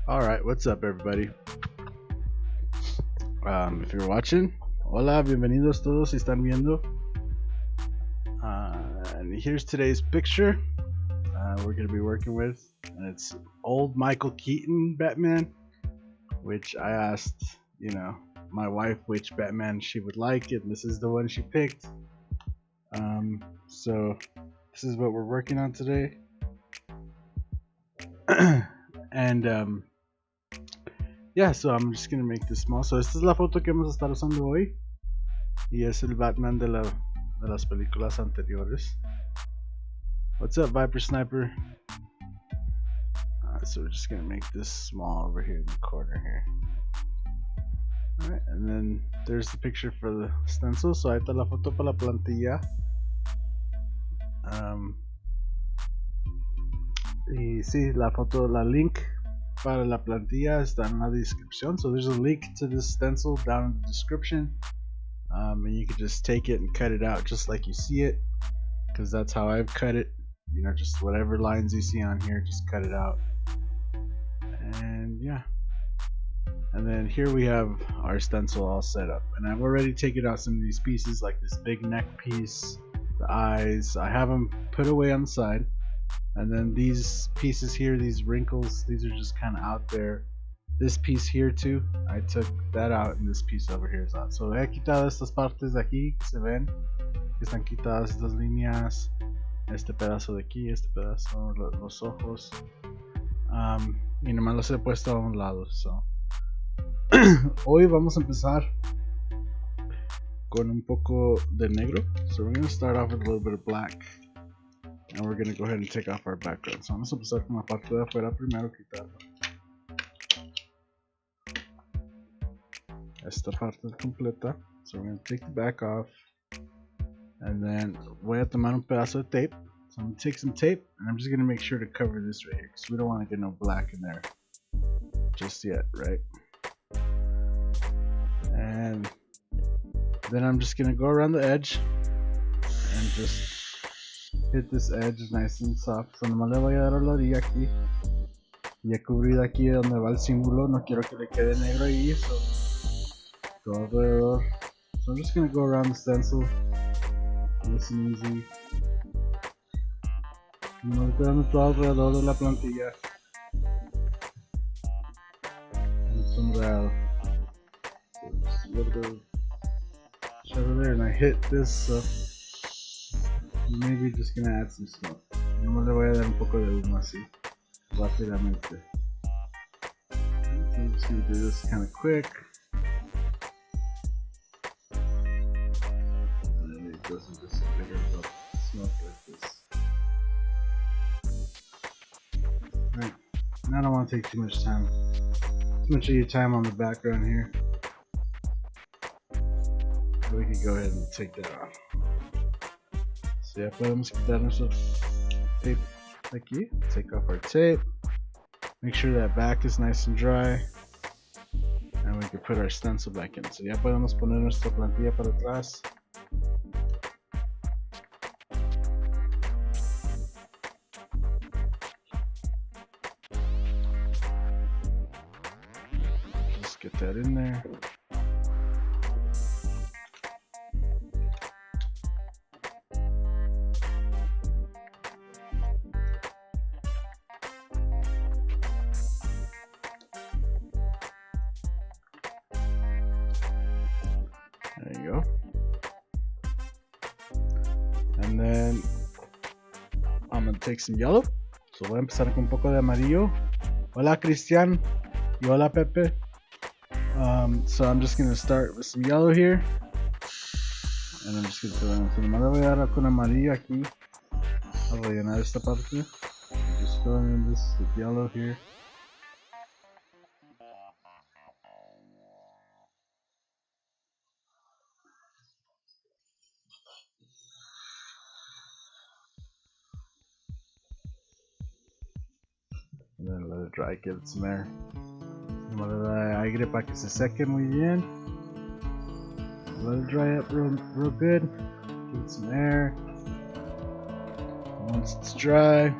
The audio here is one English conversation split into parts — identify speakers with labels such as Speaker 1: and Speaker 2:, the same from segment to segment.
Speaker 1: Alright, what's up everybody? If you're watching, hola, bienvenidos todos si están viendo. And here's today's picture we're going to be working with. And it's old Michael Keaton Batman, which I asked, my wife which Batman she would like, and this is the one she picked. So this is what we're working on today. And yeah, so I'm just gonna make this small. So esta es la foto que vamos a estar usando hoy y es el Batman de las películas anteriores. What's up, Viper Sniper? So we're just gonna make this small over here in the corner here. Alright, and then there's the picture for the stencil. So ahí está la foto para la plantilla. Y sí, la foto, la link para la plantilla está en la descripción. So there's a link to this stencil down in the description, and you can just take it and cut it out just like you see it, because that's how I've cut it. Just whatever lines you see on here, just cut it out. And yeah, and then here we have our stencil all set up, and I've already taken out some of these pieces, like this big neck piece, the eyes. I have them put away on the side. And then these pieces here, these wrinkles, these are just kind of out there. This piece here too, I took that out, and this piece over here is out. So he quitado estas partes de aquí que se ven, que están quitadas estas líneas, este pedazo de aquí, este pedazo, los ojos, y nomás los he puesto a un lado. So hoy vamos a empezar con un poco de negro. So we're going to start off with a little bit of black. And we're going to go ahead and take off our background. So vamos a empezar con la parte de afuera primero, quitarla. Esta parte completa. So we're going to take the back off. And then voy a tomar un pedazo de tape. So I'm going to take some tape, and I'm just going to make sure to cover this right here, because we don't want to get no black in there just yet, right? And then I'm just going to go around the edge and just hit this edge nice and soft. So nomás le voy a dar a la orilla aquí y he cubrido aquí donde va el símbolo. No quiero que le quede negro ahí, so todo alrededor. So I'm just gonna go around the stencil nice and easy. Me voy quedando todo alrededor de la plantilla. And some red. Just a little bit of shadow there, and I hit this. Maybe just gonna add some smoke. No le voy a dar un poco de humo así, rápidamente. So I'm just gonna do this kind of quick. And it doesn't just pick up smoke like this. Alright, now I don't want to take too much of your time on the background here. So we can go ahead and take that off. So ya podemos quitar nuestro tape aquí. Take off our tape. Make sure that back is nice and dry. And we can put our stencil back in. So ya podemos poner nuestra plantilla para atrás. Just get that in there. There you go. And then I'm gonna take some yellow. So voy a empezar con un poco de amarillo. Hola Cristian y hola Pepe. So I'm just gonna start with some yellow here. And I'm just gonna nomás le voy a dar con amarillo aquí a rellenar esta parte. Just filling in this with yellow here. And then let it dry, get it some air. Nomás le da aire para que se seque muy bien. Let it dry up real good. Give it some air. Once it's dry,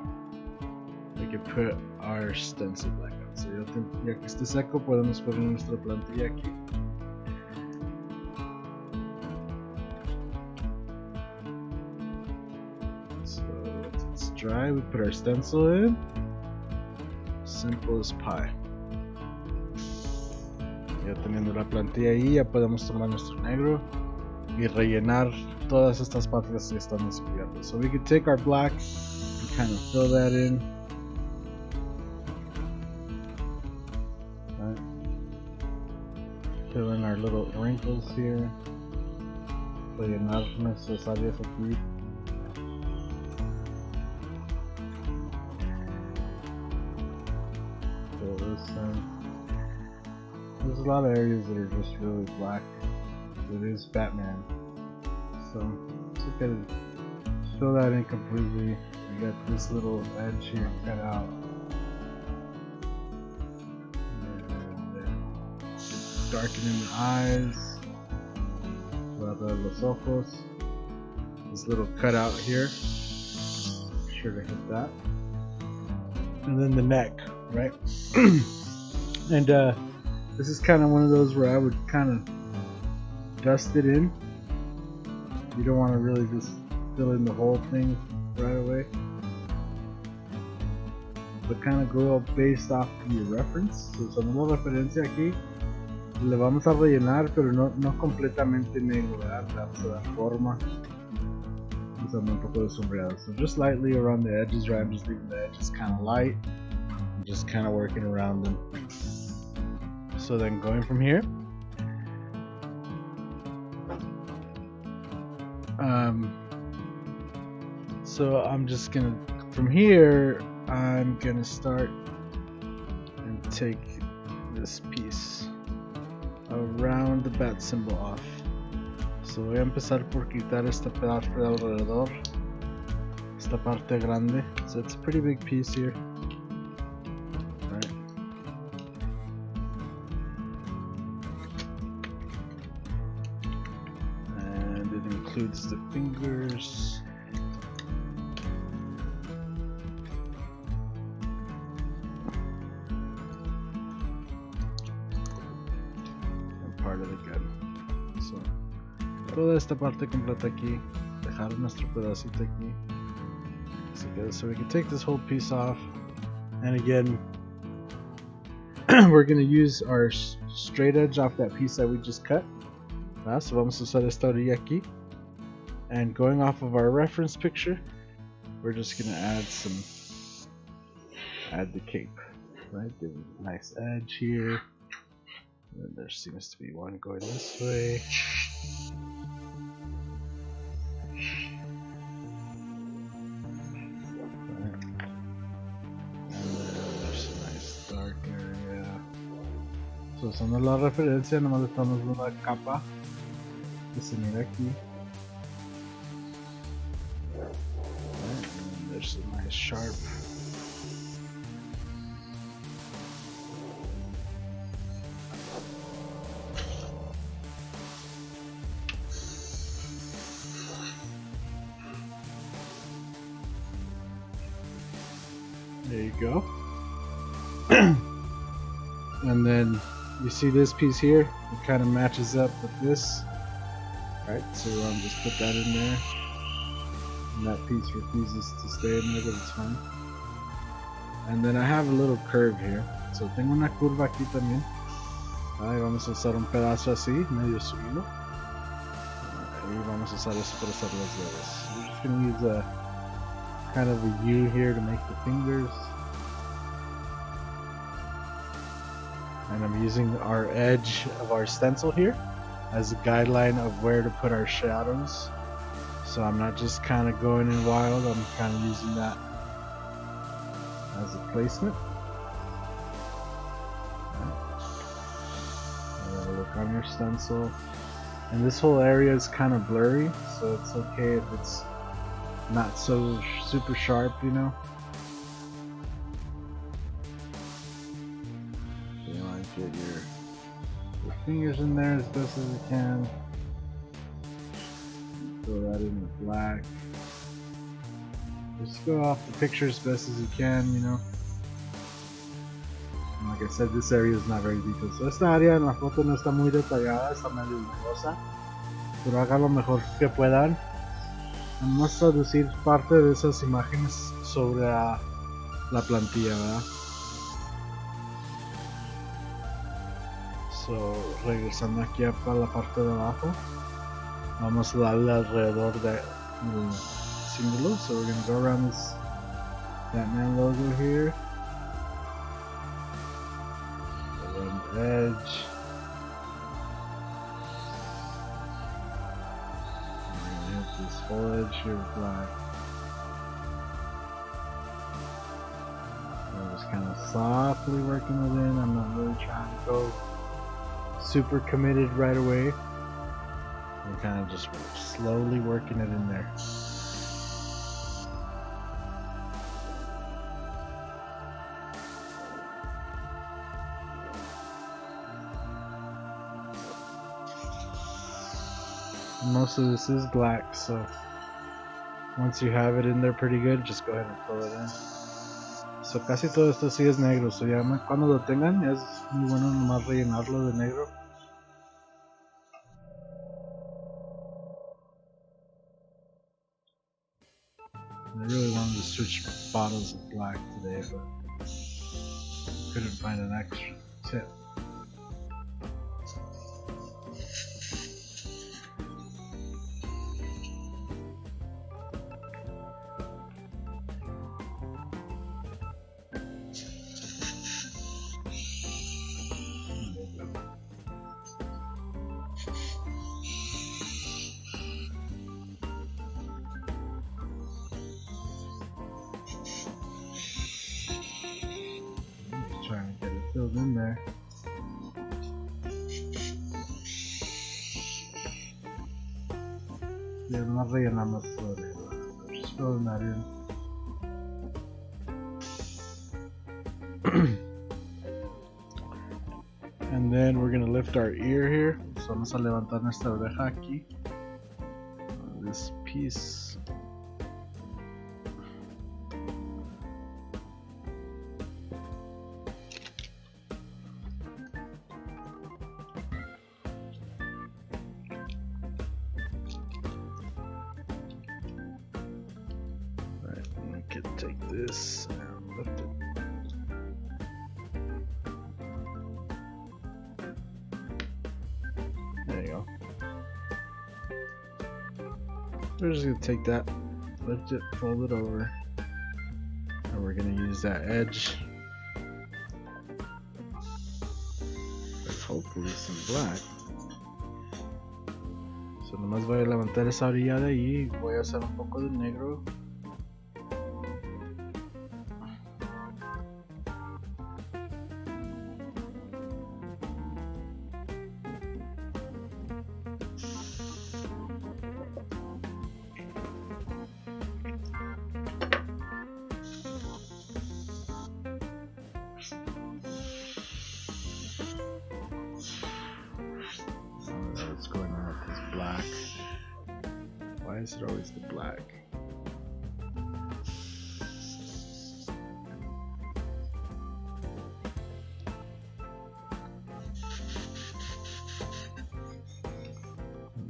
Speaker 1: we can put our stencil back on. So ya que esté seco podemos poner nuestra plantilla aquí. So once it's dry, we put our stencil in. Simple as pie. Ya teniendo la plantilla ahí, ya podemos tomar nuestro negro y rellenar todas estas partes que están descubiertas. So we can take our black and kind of fill that in. Right. Fill in our little wrinkles here. Rellenar nuestras áreas aquí. Fill this in. There's a lot of areas that are just really black. It is Batman. So just gotta fill that in completely. We got this little edge here cut out. And darkening the eyes. Los ojos. This little cutout here. Be sure to hit that. And then the neck, right? And this is kind of one of those where I would kind of dust it in. You don't want to really just fill in the whole thing right away, but kind of go based off your reference. So usamos la referencia aquí, le vamos a rellenar, pero no completamente negro, ¿verdad? Vamos a dar forma usando un poco de sombreado. So just lightly around the edges, right? I'm just leaving the edges kind of light and just kind of working around them. So then going from here, so I'm just gonna, from here, I'm gonna start and take this piece around the bat symbol off. So voy a empezar por quitar esta parte de alrededor, esta parte grande. So it's a pretty big piece here. Includes the fingers. And part of the gun. So, toda esta parte completa aquí, dejar nuestro pedacito aquí. So we can take this whole piece off. And again, we're going to use our straight edge off that piece that we just cut. So vamos a usar esta orilla aquí. And going off of our reference picture, we're just gonna add the cape, right? Give it a nice edge here. And there seems to be one going this way. Right. And then there's a nice dark area. So usando la referencia, nomás le estamos dando una capa que se mira aquí. There's a nice sharp. There you go. And then you see this piece here, it kind of matches up with this. Right, so just put that in there. And that piece refuses to stay in there, but it's fine. And then I have a little curve here. So tengo una curva aquí también. Ahí vamos a usar un pedazo así, medio subido. Y vamos a usar eso para hacer los dedos. We're just going to use a kind of a U here to make the fingers. And I'm using our edge of our stencil here as a guideline of where to put our shadows. So I'm not just kind of going in wild, I'm kind of using that as a placement. Look on your stencil. And this whole area is kind of blurry, so it's okay if it's not so super sharp, you know. So you want to get your fingers in there as best as you can. Throw that in with black. Just go off the picture as best as you can, you know. And the like I said, this area is not very detailed. So esta área en la foto no está muy detallada, está medio borrosa, pero hagan lo mejor que puedan. Vamos a traducir parte de esas imágenes sobre la plantilla, ¿verdad? So, regresando aquí para la parte de abajo, vamos a darle alrededor del símbolo. So we're going to go around this Batman logo here. Around the edge. And hit this full edge here with black. I'm just kind of softly working it in. I'm not really trying to go super committed right away. I'm kind of just slowly working it in there. Most of this is black, so once you have it in there pretty good, just go ahead and fill it in. So casi todo esto sí es negro, so ya cuando lo tengan es muy bueno nomás rellenarlo de negro. I really wanted to switch bottles of black today, but couldn't find an extra tip. Trying to get it filled in there. Yeah, not rellenamos todo de negro. Just filling that in. And then we're gonna lift our ear here. So vamos a levantar nuestra oreja aquí. This piece. Take this and lift it. There you go. We're just gonna take that, lift it, fold it over, and we're gonna use that edge with hopefully some black. So nomás voy a levantar esa orilla de ahí, voy a hacer un poco de negro. What's going on with this black? Why is it always the black?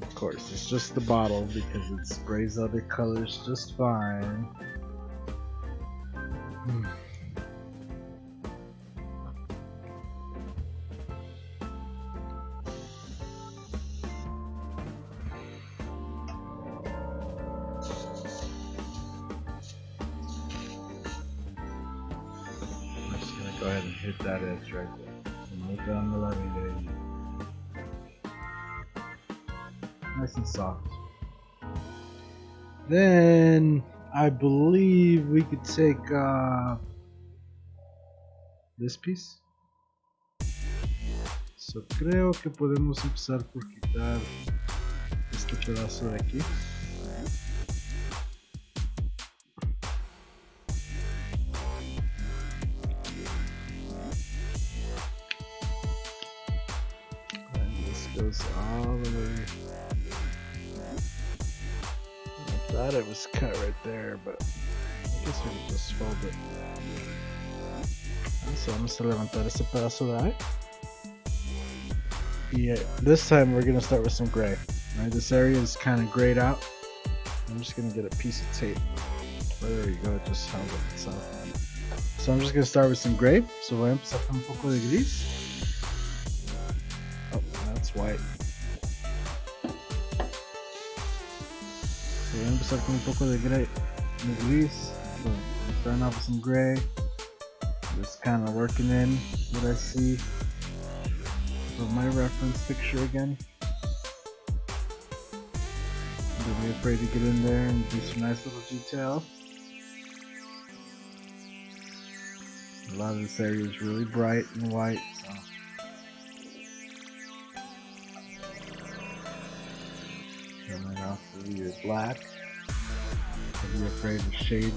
Speaker 1: Of course, it's just the bottle because it sprays other colors just fine. Go ahead and hit that edge right there. And look down the levy there. Nice and soft. Then I believe we could take this piece. So creo que podemos empezar por quitar este pedazo de aquí. Goes all the way. I thought it was cut right there, but I guess we can just fold it. So vamos a levantar este pedazo de ahí. Yeah, this time we're gonna start with some gray. Right, this area is kind of grayed out. I'm just gonna get a piece of tape. Oh, there you go, it just held it itself. So I'm just gonna start with some gray. So voy a empezar con un poco de gris. Oh, that's white. So voy a empezar con un poco de gris. So I'm starting off with some gray. Just kind of working in what I see from my reference picture again. Don't be afraid to get in there and do some nice little detail. A lot of this area is really bright and white, so coming off of your black. Don't be afraid to shade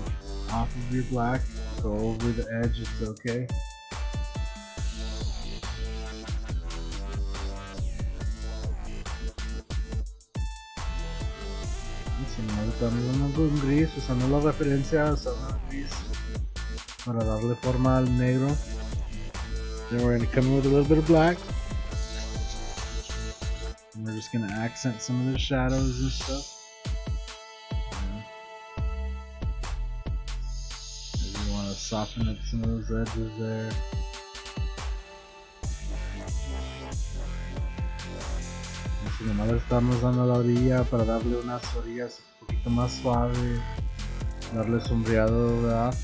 Speaker 1: off of your black. Go over the edge, it's okay. Estamos con gris, usando la referencia, usando gris para darle forma al negro. Then we're going to come in with a little bit of black. And we're just going to accent some of the shadows and stuff. Maybe you want to soften up some of those edges there. Así nomás le estamos dando la orilla para darle unas orillas un poquito más suave, darle sombreado, ¿verdad?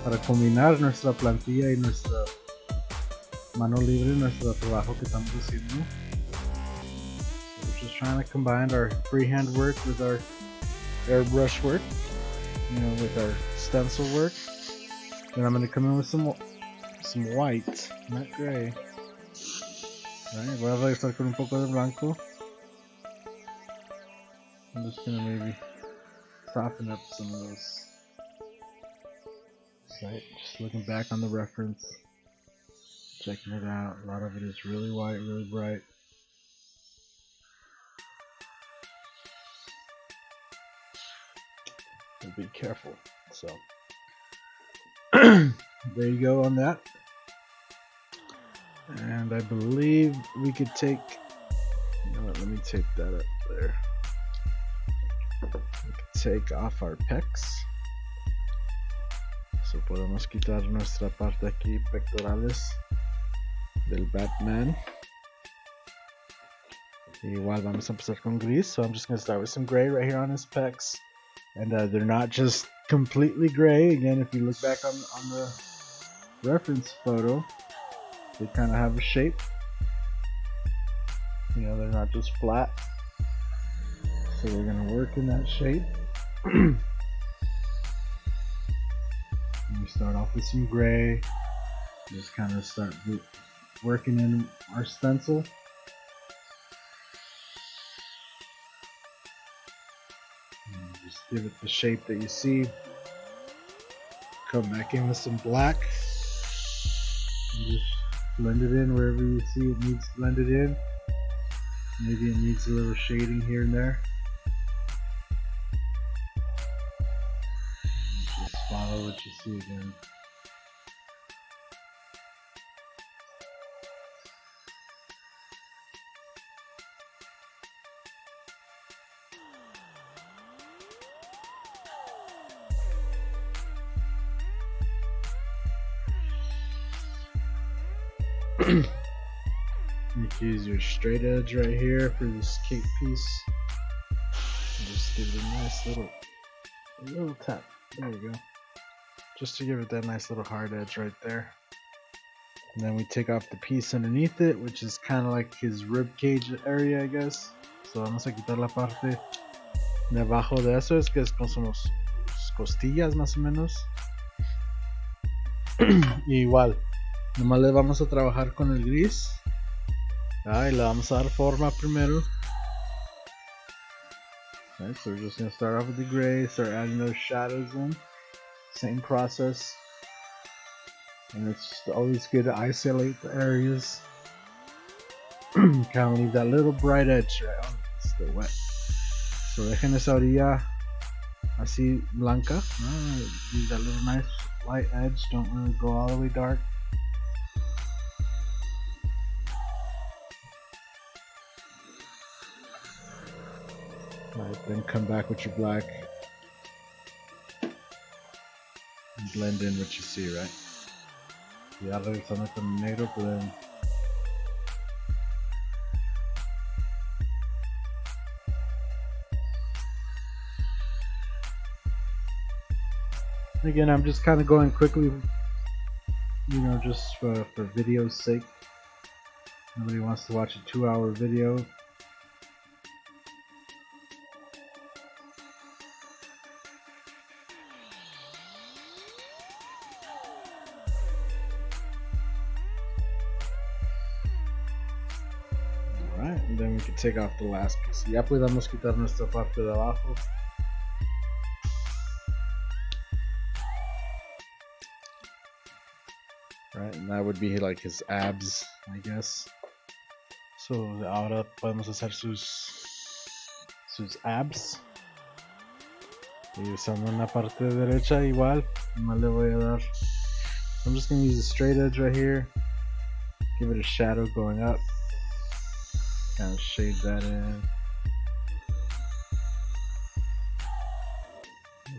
Speaker 1: Para combinar nuestra plantilla y nuestra mano libre, nuestro trabajo que estamos haciendo. So we're just trying to combine our freehand work with our airbrush work, you know, with our stencil work. Then I'm going to come in with some white, not gray. Right, voy a regresar con un poco de blanco. I'm just gonna maybe soften up some of those. Right, just looking back on the reference, checking it out. A lot of it is really white, really bright. So be careful. So there you go on that. And I believe we could take, you know what, let me take that up there. We could take off our pecs. So podemos quitar nuestra parte aquí, pectorales del Batman. Igual vamos a empezar con gris. So I'm just going to start with some gray right here on his pecs. And they're not just completely gray. Again, if you look back on the reference photo, they kind of have a shape. You know, they're not just flat. So we're going to work in that shape. We start off with some gray. Just kind of start working in our stencil. And just give it the shape that you see. Come back in with some black. And just blend it in wherever you see it needs blended in. Maybe it needs a little shading here and there. And just follow what you see again. You can use your straight edge right here for this cape piece. And just give it a nice little tap. There you go. Just to give it that nice little hard edge right there. And then we take off the piece underneath it, which is kind of like his rib cage area, I guess. So vamos a quitar la parte de abajo de eso, es que es con sus costillas más o menos. Y igual, nomás le vamos a trabajar con el gris. Y le vamos a dar forma primero. Right, so we're just going to start off with the gray, start adding those shadows in. Same process. And it's always good to isolate the areas. Kind of leave that little bright edge right on. It's still wet. So dejen esa orilla así blanca. Leave that little nice light edge. Don't really go all the way dark. Alright, then come back with your black and blend in what you see, right? Ya regresando con el negro, pueden again, I'm just kind of going quickly, you know, just for video's sake. Nobody wants to watch a 2-hour video. Alright, and then we can take off the last piece. Ya podemos quitar nuestra parte de abajo. Right, and that would be like his abs, I guess. So ahora podemos hacer sus abs. Y usando en la parte derecha igual, nomás le voy a dar. I'm just gonna use a straight edge right here. Give it a shadow going up. Kind of shade that in.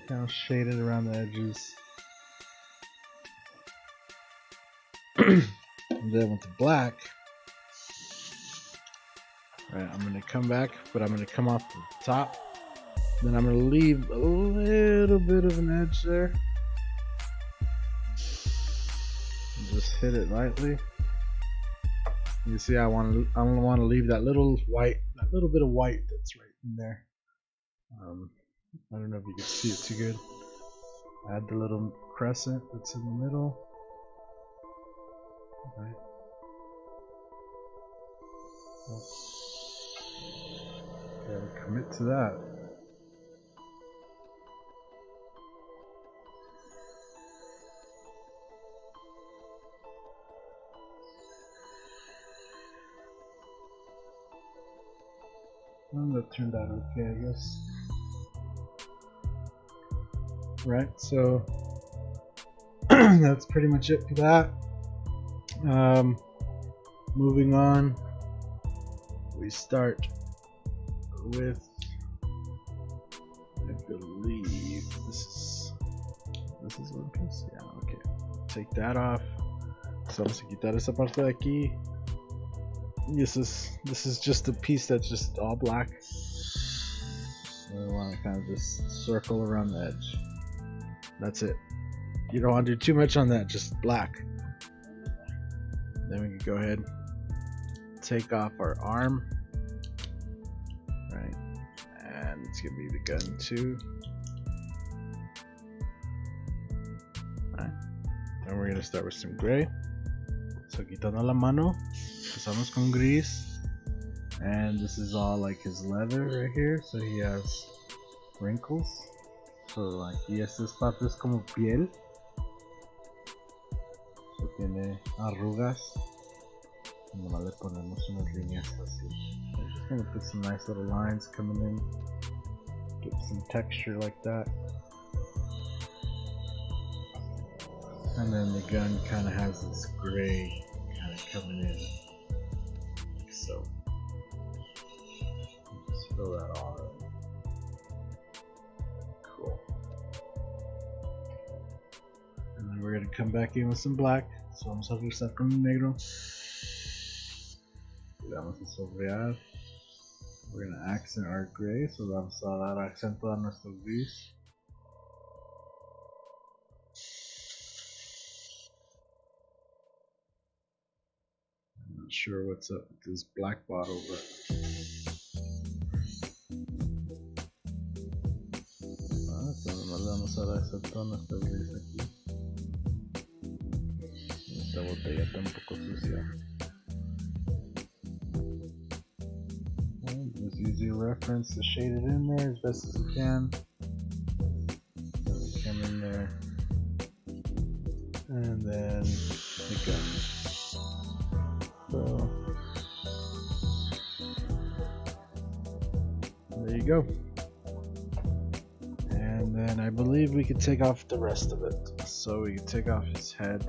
Speaker 1: Kind of shade it around the edges. And then with the black, right, I'm gonna come back, but I'm gonna come off the top. Then I'm gonna leave a little bit of an edge there. And just hit it lightly. You see, I want to leave that little white, that little bit of white that's right in there. I don't know if you can see it too good. Add the little crescent that's in the middle. Right. Gotta commit to that. Well, that turned out okay, I guess. Right, so that's pretty much it for that. Moving on, we start with, I believe this is one piece. Yeah, okay. Take that off. So vamos a quitar esa parte de aquí. This is just a piece that's just all black. So we want to kind of just circle around the edge. That's it. You don't want to do too much on that, just black. Then we can go ahead, take off our arm, right, and it's gonna be the gun too. Right. Then we're gonna start with some gray. So quitando la mano, empezamos con gris, and this is all like his leather right here. So he has wrinkles. So like, y estas partes como piel. Tiene arrugas. And nomás le ponemos unas líneas así. I'm just gonna put some nice little lines coming in. Get some texture like that. And then the gun kind of has this gray kind of coming in. Like so. Just fill that all in. Cool. And then we're gonna come back in with some black. So vamos a regresar con el negro. Y vamos a sobrear. We're going to accent our gray, so vamos a dar acento a nuestro gris. I'm not sure what's up with this black bottle, but vamos a dar acento a nuestro gris aquí. Esta botella está un poco sucia. Just use your reference to shade it in there as best as you can. Come in there, and then the gun. So there you go. And if we could take off the rest of it. So we can take off his head.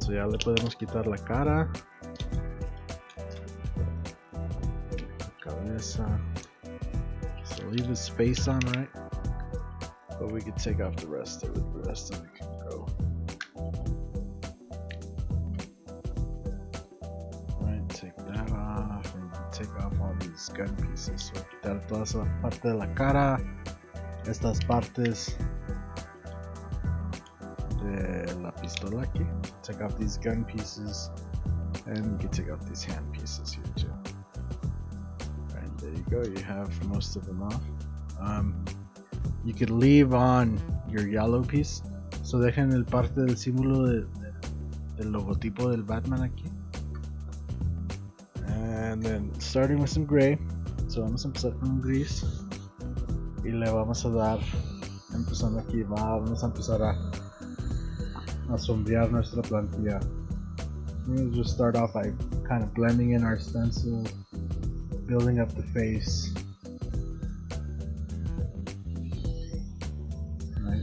Speaker 1: So ya le podemos quitar la cara, la cabeza. So leave his face on, right? But we could take off the rest of it. The rest of it can go. Right, take that off, and take off all these gun pieces. So quitar toda esa parte de la cara, estas partes de la pistola aquí. Take off these gun pieces, and you can take off these hand pieces here too. Right, there you go. You have most of them off. You could leave on your yellow piece. So dejen el parte del símbolo del logotipo del Batman aquí. And then starting with some gray. So vamos a empezar con un gris. Y le vamos a dar, empezando aquí, vamos a empezar a sombrear nuestra plantilla. We're going to just start off by kind of blending in our stencil, building up the face. Right.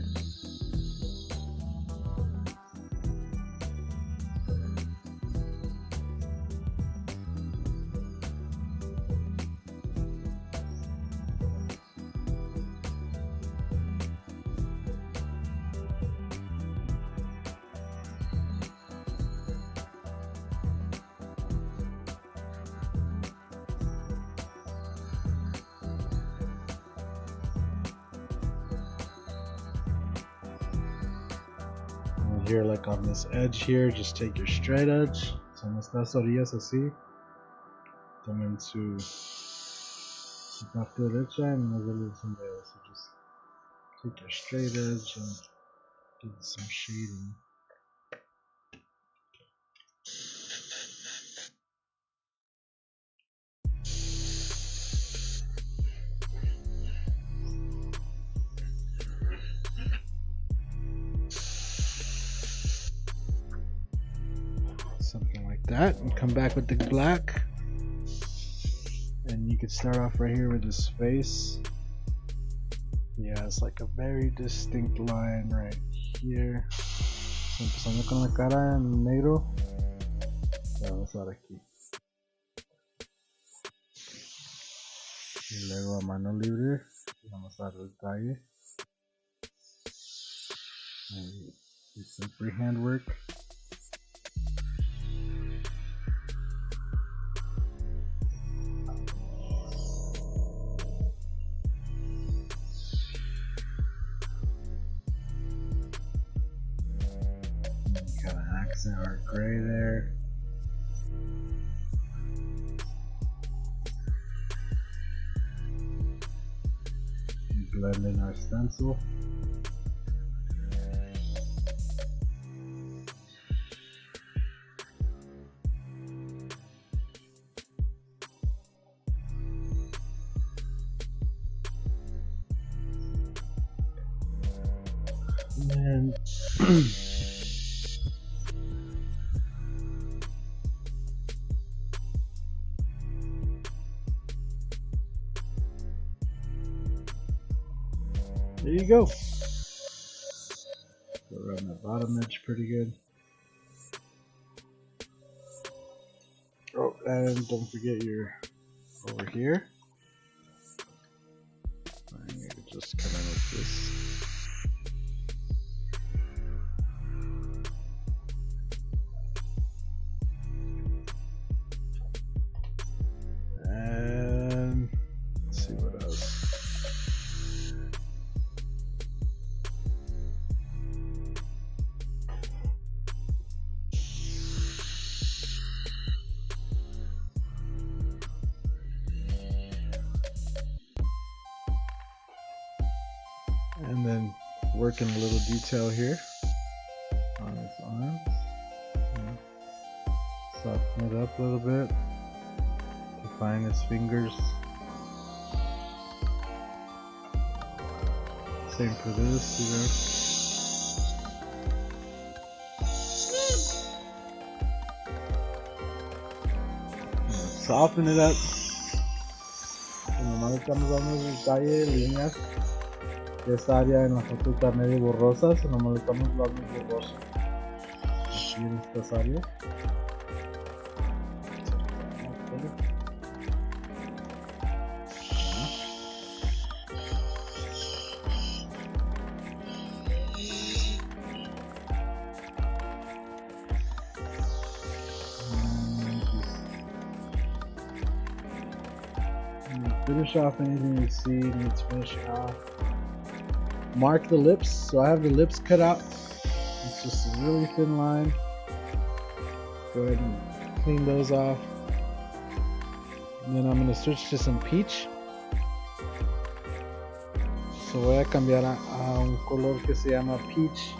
Speaker 1: Here, like on this edge here, just take your straight edge. So en estas orillas así, tomen su parte derecha and no denle some there. So just take your straight edge and give it some shading. Something like that, and come back with the black, and you can start off right here with his face. Yeah, it's like a very distinct line right here. So, empezando con la cara en negro, vamos a dar aquí, y luego a mano libre vamos a dar el detalle and do some freehand work. Our gray there. Blend in our stencil. And there you go. Go around the bottom edge pretty good. Oh, and don't forget your over here. And you can just come in with this. And let's see what else. And then working a little detail here on his arms. Soften it up a little bit. Define his fingers. Same for this, soften it up. Nomás estamos dando detalle, líneas. esta área en la foto está medio borrosa, so nomás le estamos dando borroso aquí en estas áreas. Finish off anything you see needs finishing off. Mark the lips. So I have the lips cut out. It's just a really thin line. Go ahead and clean those off. And then I'm going to switch to some peach. So voy a cambiar a un color que se llama peach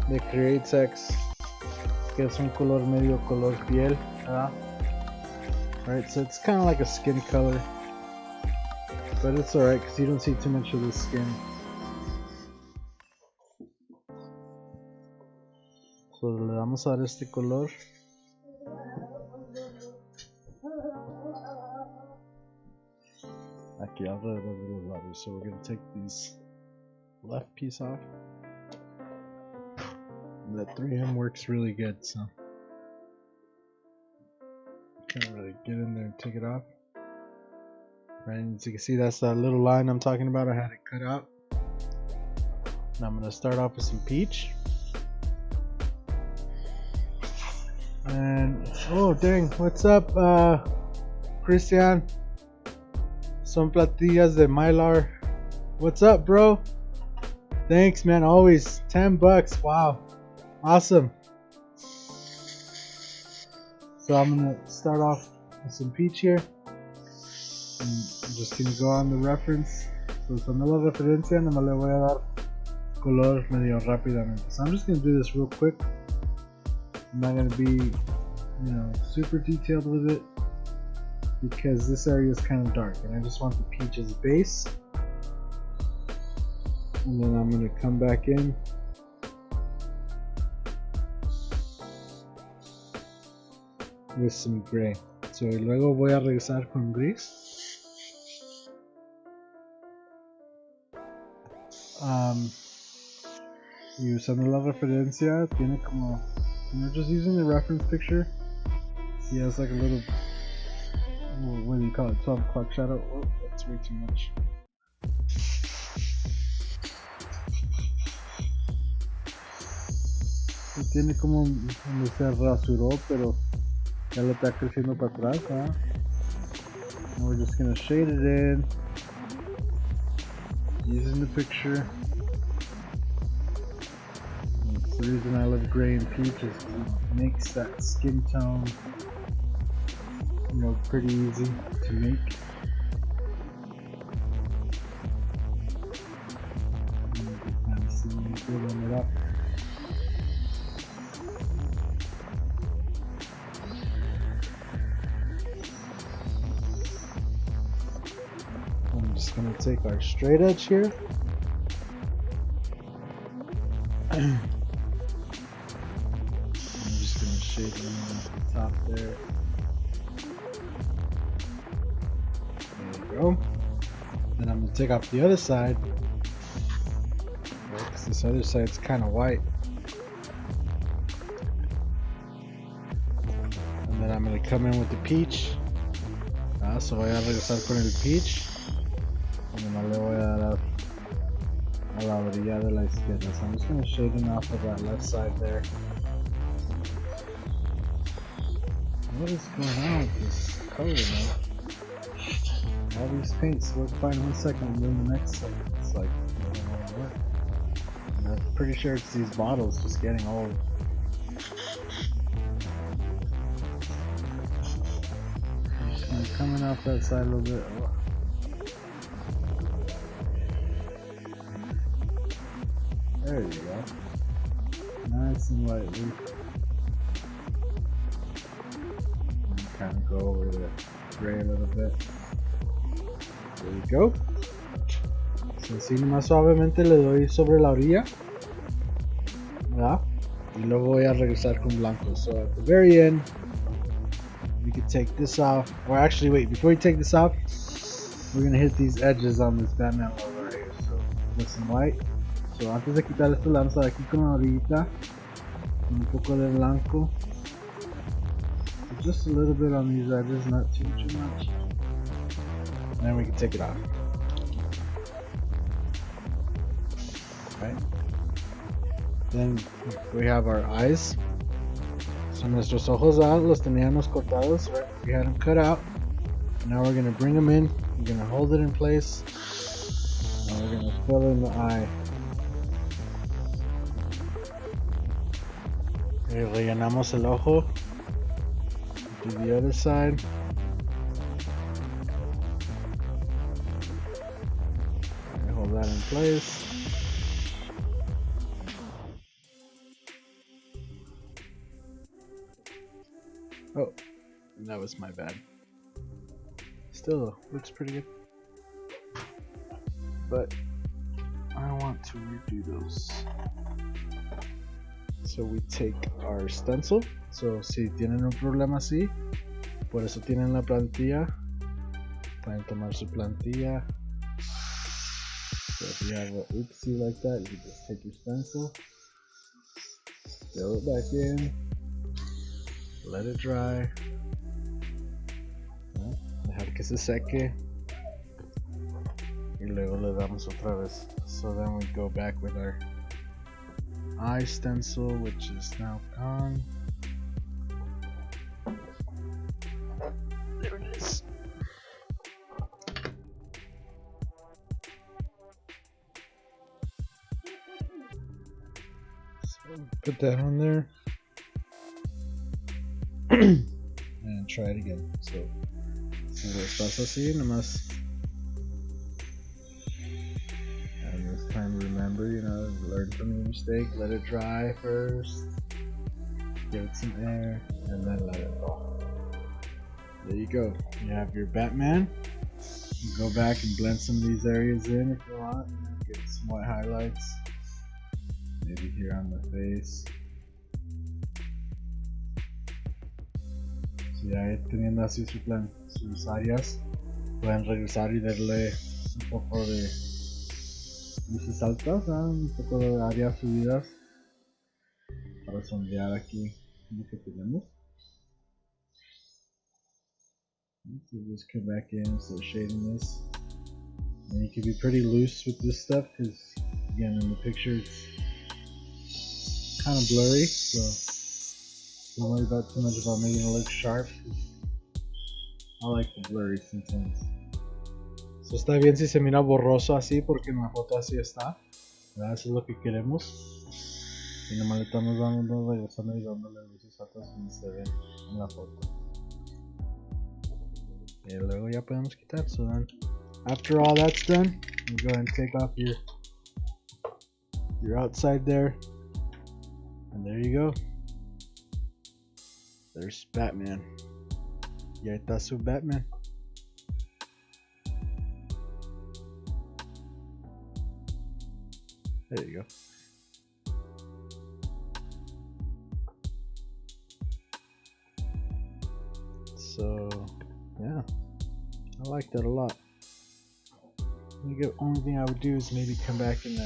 Speaker 1: de Pecs, que es un color medio color piel. Right, so it's kind of like a skin color. But it's alright because you don't see too much of the skin. So le vamos a dar este color. Aquí alrededor de los labios. So we're going to take these left piece off. And that 3M works really good, so can't really get in there and take it off. Right, and as you can see, that's that little line I'm talking about. I had it cut out. And I'm going to start off with some peach. And, oh dang, what's up, Christian? Son platillas de Mylar. What's up, bro? Thanks, man, always. $10, wow. Awesome. So I'm going to start off with some peach here. I'm just going to go on the reference. So usando la referencia, no me le voy a dar color medio rápidamente. So I'm just going to do this real quick. I'm not going to be, super detailed with it because this area is kind of dark and I just want the peach as base. And then I'm going to come back in. With some gray. So y luego voy a regresar con gris. Y usando la referencia, tiene como, just using the reference picture, he has like a little, what do you call it, 12 o'clock shadow. Oh, that's way too much. Y tiene como donde se rasuró, pero ya le está creciendo para atrás, ¿eh? And we're just gonna shade it in using the picture. And it's the reason I love gray and peach is it makes that skin tone, pretty easy to make. And you can kind of see me building it up. I'm just going to take our straight edge here. I'm just going to shade it at the top there. There we go. Then I'm going to take off the other side. Because this other side's kind of white. And then I'm going to come in with the peach. So voy a regresar con el peach. Y nomás le voy a dar a la orilla de la izquierda. So I'm just going to shade it off of that left side there. What is going on with this color, man? All these paints work fine 1 second and then the next second it's like, I don't want to work. And I'm pretty sure it's these bottles just getting old. I'm just going to come in off that side a little bit. There you go. Nice and lightly. And kind of go over the gray a little bit. There we go. So así más suavemente le doy sobre la orilla. ¿Verdad? Y luego voy a regresar con blanco. So at the very end, we can take this off. Or actually, wait, before we take this off, we're going to hit these edges on this Batman logo right here. So with some white. So antes de quitar esto le vamos a dar aquí con la orillita un poco de blanco. So just a little bit on these edges, not too much. And then we can take it off. Right. Then we have our eyes. So nuestros ojos los teníamos cortados, right? We had them cut out. Now we're gonna bring them in. We're gonna hold it in place. And we're gonna fill in the eye. Y rellenamos el ojo. Do the other side. And hold that in place. Oh, that was my bad. Still looks pretty good. But I want to redo those. So we take our stencil. So si tienen un problema así, por eso tienen la plantilla. Pueden tomar su plantilla. So if you have an oopsie like that, you can just take your stencil, fill it back in, let it dry, dejar que se seque, y luego le damos otra vez. So then we go back with our eye stencil, which is now gone. There it is. So put that on there. And try it again. So les pasa así nomás. And this time remember, learn from your mistake. Let it dry first. Give it some air, and then let it go. There you go. You have your Batman. You go back and blend some of these areas in if you want. Get some white highlights. Maybe here on the face. Ya teniendo así sus áreas, pueden regresar y darle un poco de luces altas, un poco de áreas subidas para sombrear aquí lo que tenemos. So just come back in, start shading this. And you can be pretty loose with this stuff because, again, in the picture it's kind of blurry, so don't worry about too much about making it look sharp. I like the blurry sometimes. So está bien si se mira borroso así porque en la foto así está. ¿Verdad? Eso es lo que queremos. Y nomás le estamos regresando y dándole luces altas como se ven en la foto. Y luego ya podemos quitar. So then, after all that's done, you go ahead and take off your outside there. And there you go. There's Batman. Y ahí está su Batman. There you go. So, yeah, I like that a lot. The only thing I would do is maybe come back in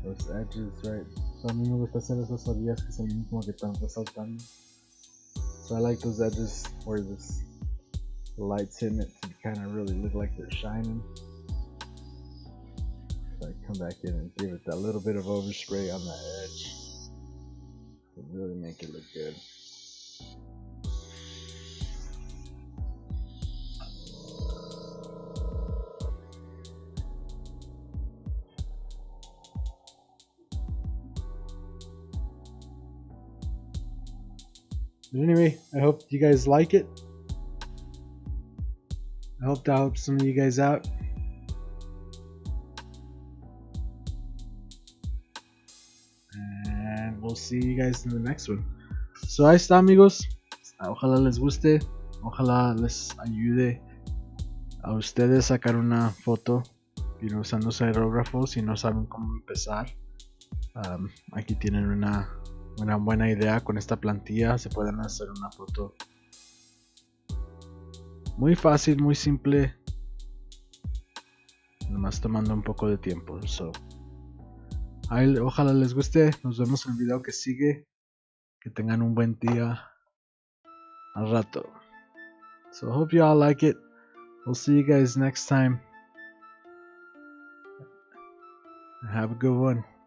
Speaker 1: those edges, right? So a mí me gusta hacer esas orillas que se ven como que están resaltando. So I like those edges where this light's hitting it to kind of really look like they're shining. So I come back in and give it that little bit of overspray on the edge to really make it look good. But anyway, I hope you guys like it. I hope that helps some of you guys out. And we'll see you guys in the next one. So ahí está, amigos. Ojalá les guste. Ojalá les ayude a ustedes sacar una foto usando su aerógrafo si no saben cómo empezar. Aquí tienen una buena idea. Con esta plantilla se pueden hacer una foto muy fácil, muy simple, nomás tomando un poco de tiempo. So, ahí, ojalá les guste. Nos vemos en el video que sigue. Que tengan un buen día al rato. So hope you all like it. We'll see you guys next time. Have a good one.